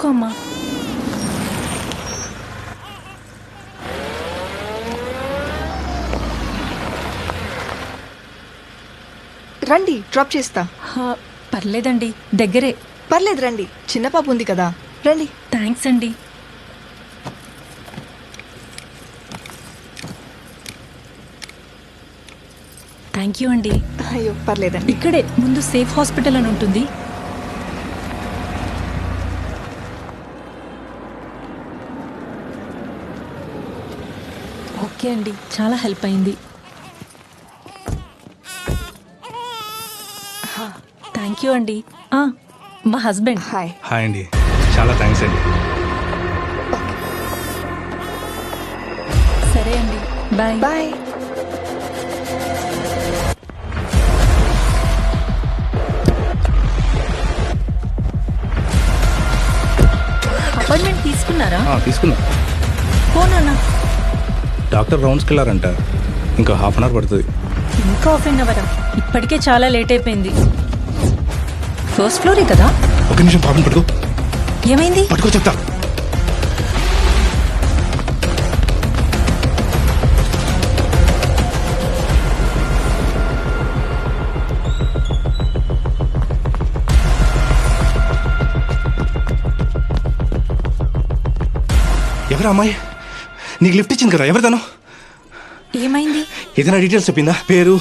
ఊరుకో అమ్మా. రండి, డ్రాప్ చేస్తా. పర్లేదండి, దగ్గరే. పర్లేదు రండి, చిన్న పాప ఉంది కదా. రండి. థ్యాంక్స్ అండి. థ్యాంక్ యూ అండి. అయ్యో పర్లేదండి. ఇక్కడే ముందు సేఫ్ హాస్పిటల్ అని ఉంటుంది. ఓకే అండి, చాలా హెల్ప్ అయింది. థ్యాంక్ యూ అండి. మా హస్బెండ్. హాయ్. హాయ్ అండి, చాలా థ్యాంక్స్ అండి. సరే అండి, బాయ్. బాయ్. అపాయింట్మెంట్ తీసుకున్నారా? తీసుకున్నా. పోనా? డాక్టర్ రౌండ్స్కి వెళ్ళారంట, ఇంకా హాఫ్ అన్ అవర్ పడుతుంది. ఇంకా హాఫ్ అన్ అవరా? ఇప్పటికే చాలా లేట్ అయిపోయింది. ఫస్ట్ ఫ్లోరే కదా. ఒక నిమిషం పాపం పట్టుకో. ఏమైంది? పట్టుకో చెప్తా. ఎవరు అమ్మాయి? నీకు లిఫ్ట్ ఇచ్చింది కదా, ఎవరు తను? ఏమైంది? ఏదైనా డీటెయిల్స్ చెప్పిందా? పేరు,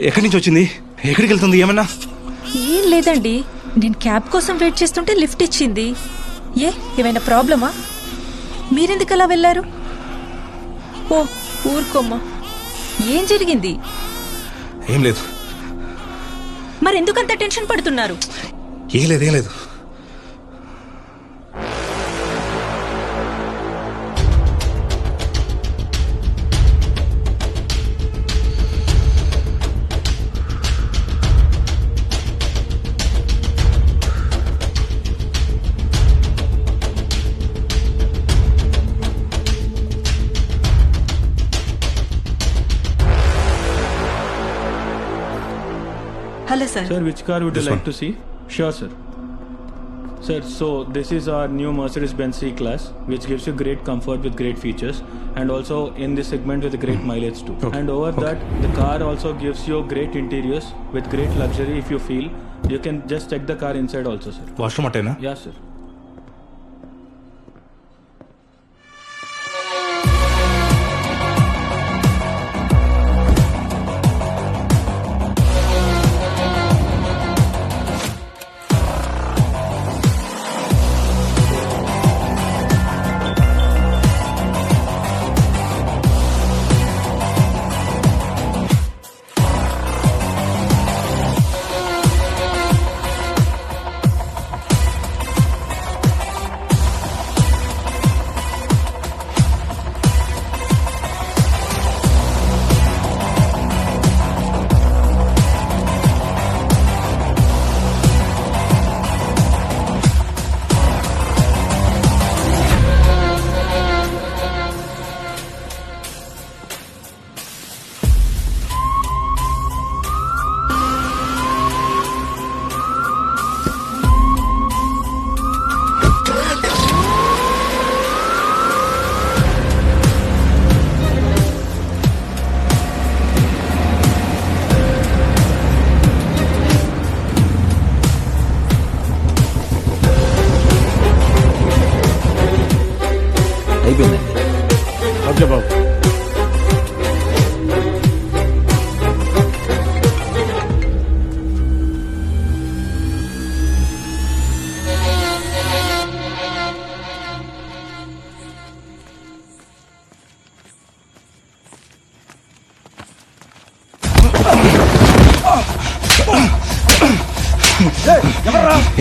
ఎక్కడి నుంచి వచ్చింది, ఎక్కడికి వెళ్తుంది, ఏమన్నా? ఏం లేదండి, నేను క్యాబ్ కోసం వెయిట్ చేస్తుంటే లిఫ్ట్ ఇచ్చింది. ఏమైనా ప్రాబ్లమా? మీరెందుకు అలా వెళ్ళారు? ఓ ఊరుకోమ్మా. ఏం జరిగింది? ఏం లేదు. మరెందుకంత టెన్షన్ పడుతున్నారు? ఏం లేదు, ఏం లేదు. Hello sir. Sir, which car would This you like one. to see? Sure, sir. Sir, so this is our new Mercedes-Benz C-Class, which gives you great comfort with great features, and also in this segment with a great mileage too. Okay. And over Okay. that, the car also gives you great interiors with great luxury. If you feel, you can just check the car inside also, sir. Washroom అట్టేనా? Yeah, sir. అయిపోయిందండి. Okay బాబు.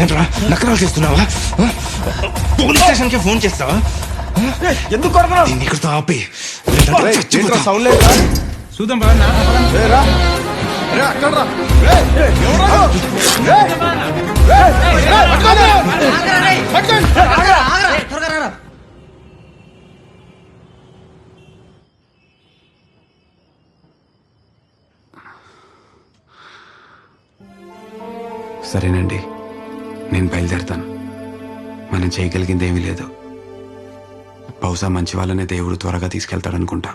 ఏంట్రా నకరాలు చేస్తున్నావా? Police స్టేషన్కి phone చేస్తావా? ఎందుకు కొడతావు? దీన్ని ఇక్కడితో ఆపి సౌండ్ లేదు. చూద్దాం బాగా. అక్కడ సరేనండి, నేను బయలుదేరుతాను. మనం చేయగలిగింది ఏమీ లేదు. బహుశా మంచి వాళ్ళనే దేవుడు త్వరగా తీసుకెళ్తాడనుకుంటా.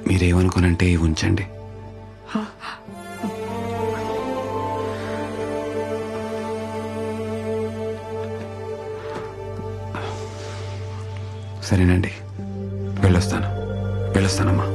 మీరేమనుకోనంటే ఇవి ఉంచండి. సరేనండి, వెళ్ళొస్తానమ్మా.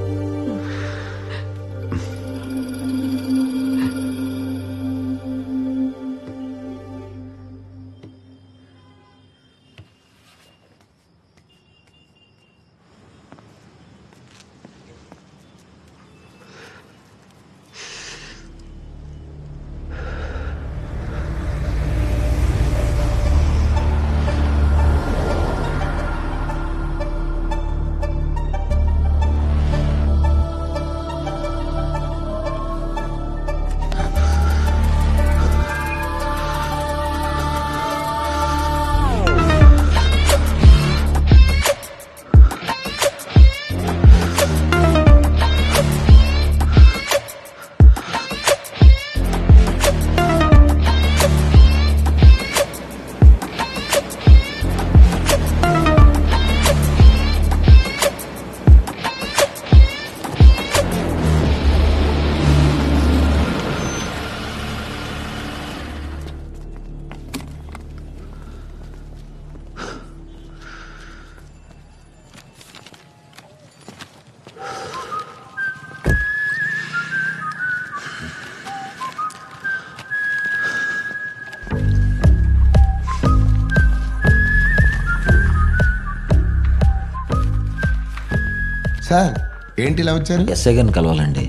సార్ ఏంటి ఇలా వచ్చారు? ఎస్ఐ గారిని కలవాలండి.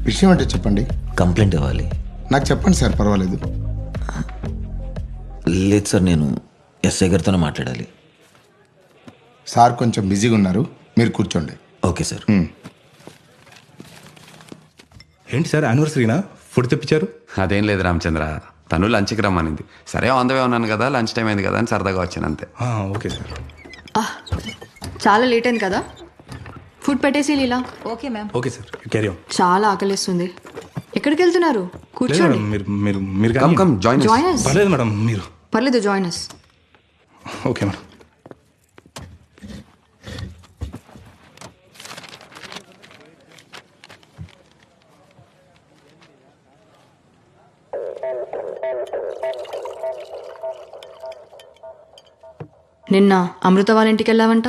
విషయం అంటే చెప్పండి. కంప్లైంట్ ఇవ్వాలి. నాకు చెప్పండి సార్, పర్వాలేదు. లేదు సార్, నేను ఎస్ఐ గారితోనే మాట్లాడాలి. సార్ కొంచెం బిజీగా ఉన్నారు, మీరు కూర్చోండి. Okay sir. ఏంటి సార్ యానివర్సరీనా? ఫుడ్ తెప్పించారు? అదేం లేదు రామచంద్ర, తను లంచ్కి రమ్మనింది. సరే ఆన్ ద వే ఉన్నాను కదా, లంచ్ టైం అయింది కదా అని సరదాగా వచ్చాను అంతే. Okay sir. చాలా లేట్ అయింది కదా, ఫుడ్ పెట్టేసి Leela. Okay ma'am. Okay sir, carry on. చాలా ఆకలిస్తుంది. ఎక్కడికి వెళ్తున్నారు? కూర్చోండి. మీరు మీరు మీరు కమ్ కానీ- కమ్ జాయిన్. Join us. పర్లేదు మేడం, మీరు. పర్లేదు, జాయిన్ us. Okay madam. నిన్న అమృత వాళ్ళ ఇంటికి వెళ్ళావంట.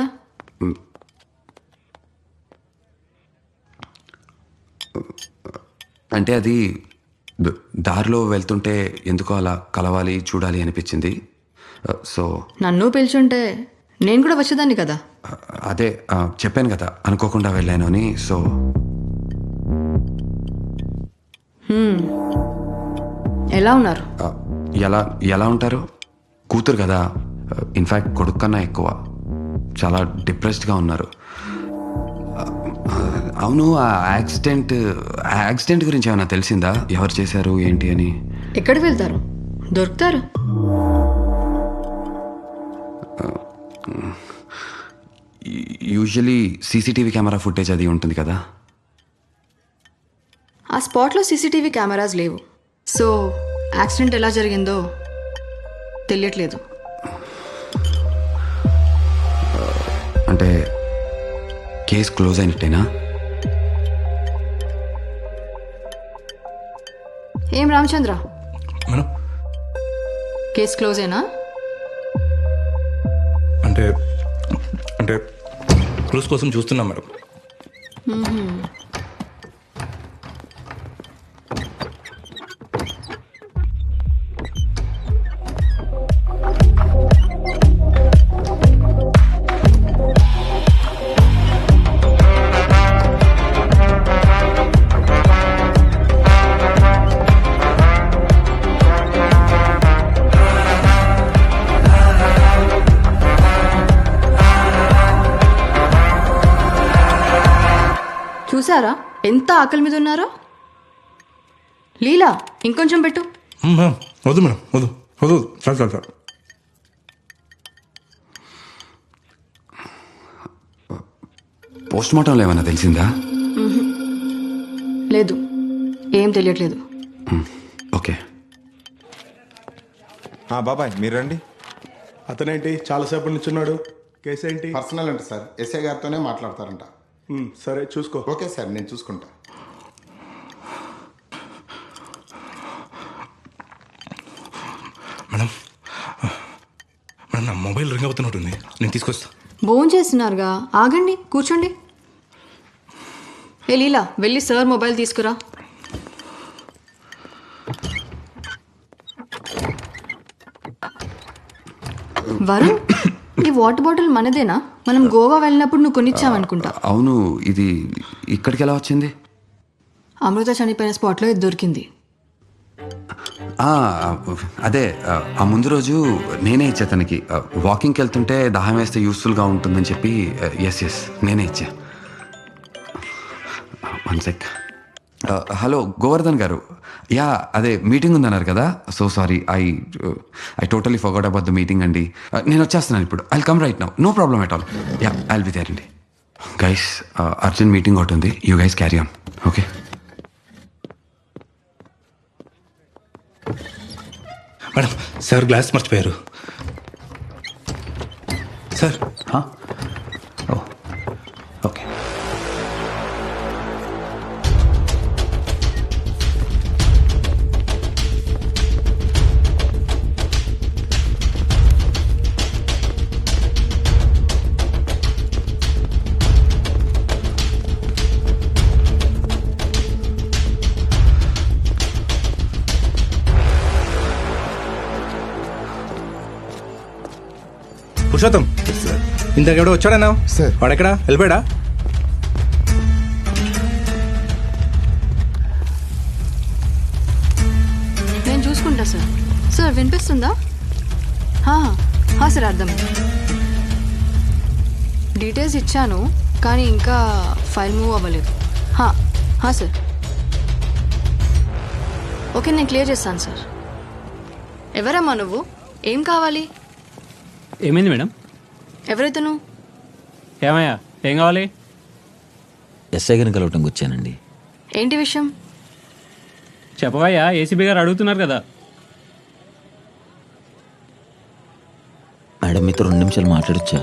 అంటే అది దారిలో వెళ్తుంటే ఎందుకో అలా కలవాలి చూడాలి అనిపించింది. సో నన్ను పిలిచుంటే నేను కూడా వచ్చేదాన్ని కదా. అదే చెప్పాను కదా అనుకోకుండా వెళ్ళాను అని. సో ఎలా ఉన్నారు? ఎలా ఎలా ఉంటారు? కూతురు కదా, ఇన్ఫ్యాక్ట్ కొడుకు కన్నా ఎక్కువ. చాలా డిప్రెస్డ్గా ఉన్నారు. అవును, ఆ యాక్సిడెంట్ గురించి ఏమైనా తెలిసిందా? ఎవరు చేశారు ఏంటి అని? ఎక్కడికి వెళ్తారు? దొరుకుతారు. యూజువలీ సీసీటీవీ కెమెరా ఫుటేజ్ అది ఉంటుంది కదా. ఆ స్పాట్లో సీసీటీవీ కెమెరాస్ లేవు. సో యాక్సిడెంట్ ఎలా జరిగిందో తెలియట్లేదు. అంటే కేసు క్లోజ్ అయినట్టేనా? ఏం రామచంద్ర, మేడం కేసు క్లోజ్ అయినా? అంటే అంటే క్రూజ్ కోసం చూస్తున్నాం మేడం. చూసారా ఎంత ఆకలి మీద ఉన్నారో? లీలా, ఇంకొంచెం పెట్టు. మేడం వద్దు మేడం, వద్దు వద్దు, చాలు చాలు చాలు. పోస్ట్ మార్టంలో ఏమైనా తెలిసిందా? లేదు, ఏం తెలియట్లేదు. ఓకే. బాబాయ్ మీరు రండి. అతనేంటి చాలాసేపు నుంచున్నాడు? కేసు ఏంటి? పర్సనల్ అంటే సార్ ఎస్ఐ గారితోనే మాట్లాడతారంట. సరే చూసుకో. ఓకే సార్, నేను చూసుకుంటా. మేడం మేడం నా మొబైల్ రింగ్ అవుతున్నట్టుంది, నేను తీసుకొస్తా. భోజనం చేస్తున్నారుగా, ఆగండి, కూర్చోండి. ఏ లీలా, వెళ్ళి సార్ మొబైల్ తీసుకురా. వరుణ్, ఈ వాటర్ బాటిల్ మనదేనా? మనం గోవా వెళ్ళినప్పుడు నువ్వు కొనిచ్చావనుకుంటా. అవును, ఇది ఇక్కడికి ఎలా వచ్చింది? అమృత చనిపోయిన స్పాట్లో ఇది దొరికింది. ఆ, అదే ఆ ముందు రోజు నేనే ఇచ్చా తనకి. వాకింగ్కి వెళ్తుంటే దాహం వేస్తే యూస్ఫుల్గా ఉంటుందని చెప్పి ఎస్ నేనే ఇచ్చా. 1 sec. హలో గోవర్ధన్ గారు, యా అదే మీటింగ్ ఉందన్నారు కదా. So sorry, I totally forgot about the meeting అండి. నేను వచ్చేస్తున్నాను ఇప్పుడు. I come right now, no problem at all. Yeah I'll be there అండి. గైస్, అర్జెంట్ మీటింగ్ ఒకటి ఉంది, you guys carry on. Okay. Madam sir glass మర్చిపోయారు sir. Okay. Purushottam, ఇంతకెవడో వచ్చాడన్నా? సార్. వాడెక్కడా వెళ్ళిపోయాడా? నేను చూసుకుంటా సార్. సార్ వినిపిస్తుందా? సార్ అర్థం. డీటెయిల్స్ ఇచ్చాను కానీ ఇంకా ఫైల్ మూవ్ అవ్వలేదు. సార్ ఓకే, నేను క్లియర్ చేస్తాను సార్. ఎవరమ్మా నువ్వు? ఏం కావాలి? ఏమైంది మేడం? ఎవరైతను? ఏమయ్యా, ఏం కావాలి? ఎస్ఐ గారిని కలవటానికి వచ్చానండి. ఏంటి విషయం? చెప్పవయ్యా, ఏసీబీ గారు అడుగుతున్నారు కదా. మేడం మీతో 2 నిమిషాలు మాట్లాడొచ్చా?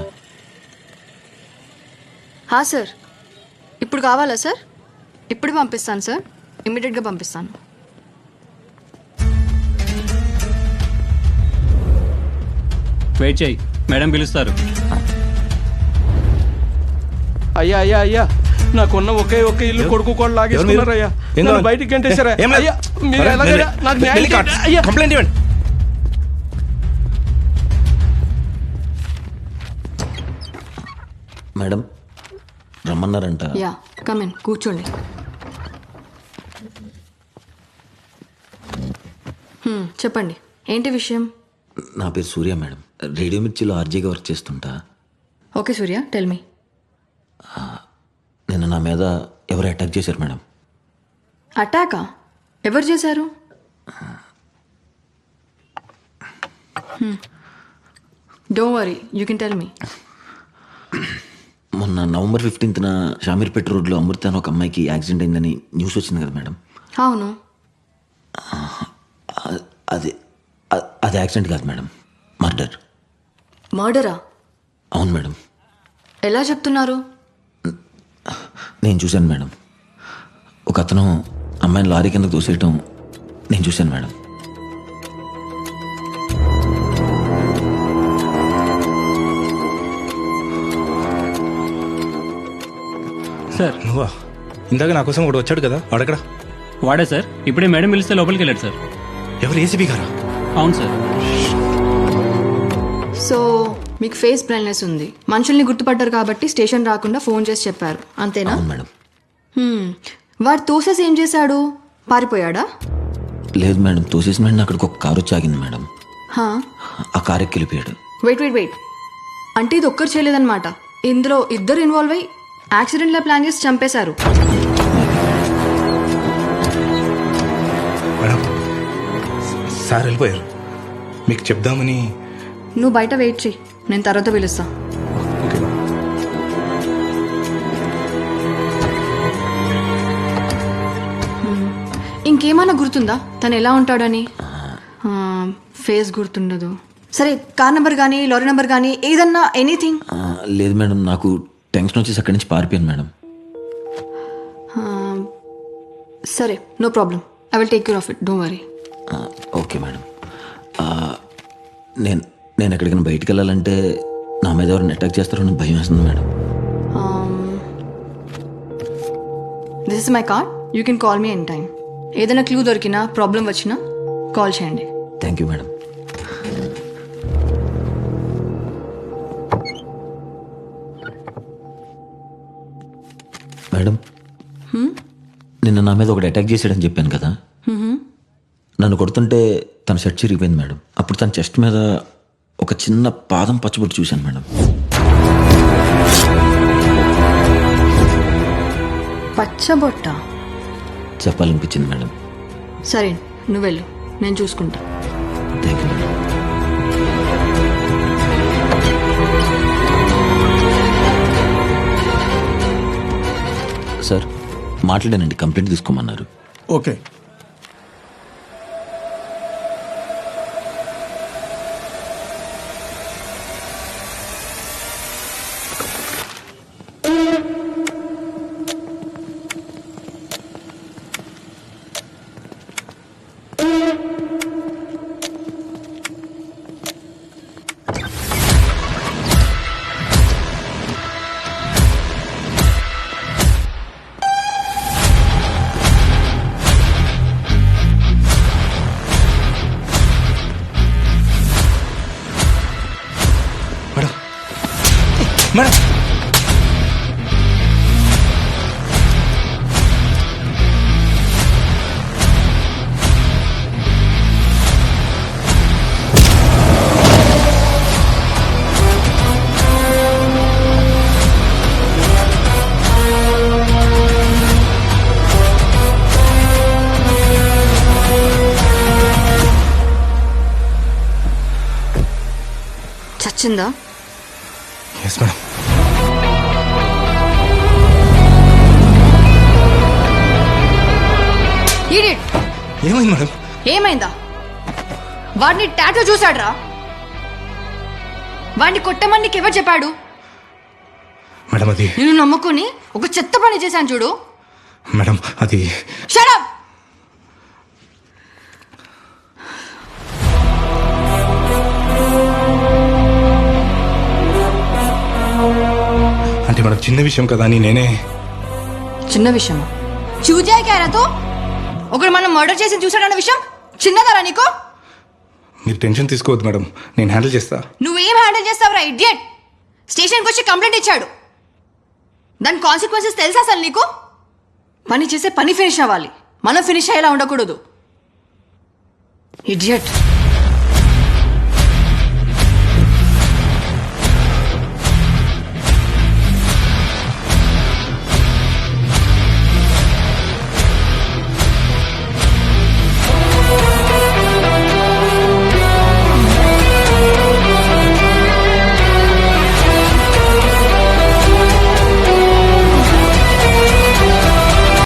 సార్ ఇప్పుడు కావాలా సార్? ఇప్పుడు పంపిస్తాను సార్, ఇమ్మీడియట్గా పంపిస్తాను. వెయిట్ చేయి, మేడం పిలుస్తారు. అయ్యా అయ్యా అయ్యా, నాకున్న ఒకే ఒక్క ఇల్లు కొడుకు కూడా లాగేసుకున్నారయ్యా. ఏం నన్ను కావాలి? బయటికి గంటేశారా? ఏం లేదు. అయ్యా, మీరు ఎలాగైనా నాకు న్యాయం వెళ్ళి చేయండి. అయ్యా. కంప్లైంట్ ఇవ్వండి. మేడం రమ్మన్నారంట. యా కమిన్, కూర్చోండి. చెప్పండి, ఏంటి విషయం? నా పేరు సూర్య మేడం. రేడియో మిర్చిలో ఆర్జీగా వర్క్ చేస్తుంటా. ఓకే సూర్య, టెల్ మీ. నిన్న నా మీద ఎవరు అటాక్ చేశారు మేడం. అటాకా? ఎవరు చేశారు? Don't worry, you can tell me. మొన్న November 15న షామీర్పేట రోడ్లో అమృత అని ఒక అమ్మాయికి యాక్సిడెంట్ అయిందని న్యూస్ వచ్చింది కదా మేడం. అవును. అది అది యాక్సిడెంట్ కాదు మేడం, మర్డర్. మర్డరా? అవును మేడం. ఎలా చెప్తున్నారు? నేను చూశాను మేడం. ఒక అతను అమ్మాయిని లారీ కింద తోసేయటం నేను చూశాను మేడం. సార్ నువ్వా? ఇందాక నా కోసం ఒకటి వచ్చాడు కదా, వాడెక్కడ? వాడే సార్, ఇప్పుడే మేడం పిలిస్తే లోపలికి వెళ్ళాడు సార్. ఎవరు, ఏసీబీ గారా? అవును సార్. సో మీకు ఫేస్ బ్లైండ్నెస్ ఉంది, మనుషుల్ని గుర్తుపడ్డారు కాబట్టి స్టేషన్ రాకుండా ఫోన్ చేసి చెప్పారు, అంతేనా? అవును మేడం. వాడు తోసేసి ఏం చేశాడు? పారిపోయాడా? లేదు మేడం, తోసేసిన వెంటనే అక్కడికి ఒక కారు వచ్చి ఆగింది మేడం. హా, ఆ కారు ఎక్కి వెళ్ళిపోయాడు. వెయిట్, అంటే ఇది ఒక్కరు చేయలేదన్నమాట. ఇందులో ఇద్దరు ఇన్వాల్వ్ అయ్యి యాక్సిడెంట్లా ప్లాన్ చేసి చంపేశారు. మేడం, సార్ వెళ్ళిపోయారు, మీకు చెప్దామని. నువ్వు బయట వెయిట్ చెయ్యి, నేను తర్వాత పిలుస్తా. ఓకే. ఇంకే నీకేమైనా గుర్తుందా తను ఎలా ఉంటాడని? ఫేస్ గుర్తుండదు. సరే, కార్ నెంబర్ కానీ లారీ నెంబర్ కానీ ఏదన్నా ఎనీథింగ్? లేదు మేడం, నాకు టెన్షన్ వచ్చేసి అక్కడి నుంచి పారిపోయాను మేడం. సరే, no problem. I will take care of it, don't worry. Okay madam. నేను ఎక్కడికైనా బయటికి వెళ్ళాలంటే నా మీద ఎవరైనా అటాక్ చేస్తారో అని భయం వేస్తుంది madam. This is my card, you can call me any time. ఏదైనా క్లూ దొరికినా ప్రాబ్లం వచ్చినా కాల్ చేయండి. Thank you madam. మేడం, నిన్న నా మీద ఒకటి అటాక్ చేసాడని చెప్పాను కదా. నన్ను కొడుతుంటే తన షర్ట్ చిరిగిపోయింది మేడం. అప్పుడు తన చెస్ట్ మీద ఒక చిన్న పాదం పచ్చబొట్టు చూశాను మేడం. పచ్చబొట్ట? చెప్పాలనిపించింది మేడం. సరే, నువ్వు వెళ్ళు, నేను చూసుకుంటా. Thank you madam. సార్ మాట్లాడానండి, కంప్లైంట్ తీసుకోమన్నారు. ఓకే. మేడం, చచ్చిందా? Yes madam. Idiot! ఏమైంది మేడం? ఏమైందా? వాడిని టాటూ చూశాడ్రా. వాడిని కొట్టమని నీకు ఎవరు చెప్పాడు? మేడం అది నేను నమ్ముకుని ఒక చెత్త పని చేశాను చూడు. మేడం అది Shut up! అంటే మేడం చిన్న విషయం కదా అని నేనే. చిన్న విషయమా? చూజాయి క్యారాతో ఒకడు మనం మర్డర్ చేసి చూసాడన్న విషయం చిన్నదారా నీకు? మీరు టెన్షన్ తీసుకోవద్దు మేడం, నేను హ్యాండిల్ చేస్తా. నువ్వేం హ్యాండిల్ చేస్తావురా ఇడియట్? స్టేషన్కి వచ్చి కంప్లైంట్ ఇచ్చాడు. దాని కాన్సిక్వెన్సెస్ తెలుసా అసలు నీకు? పని చేసే పని ఫినిష్ అవ్వాలి, మనం ఫినిష్ అయ్యేలా ఉండకూడదు. ఇడియట్.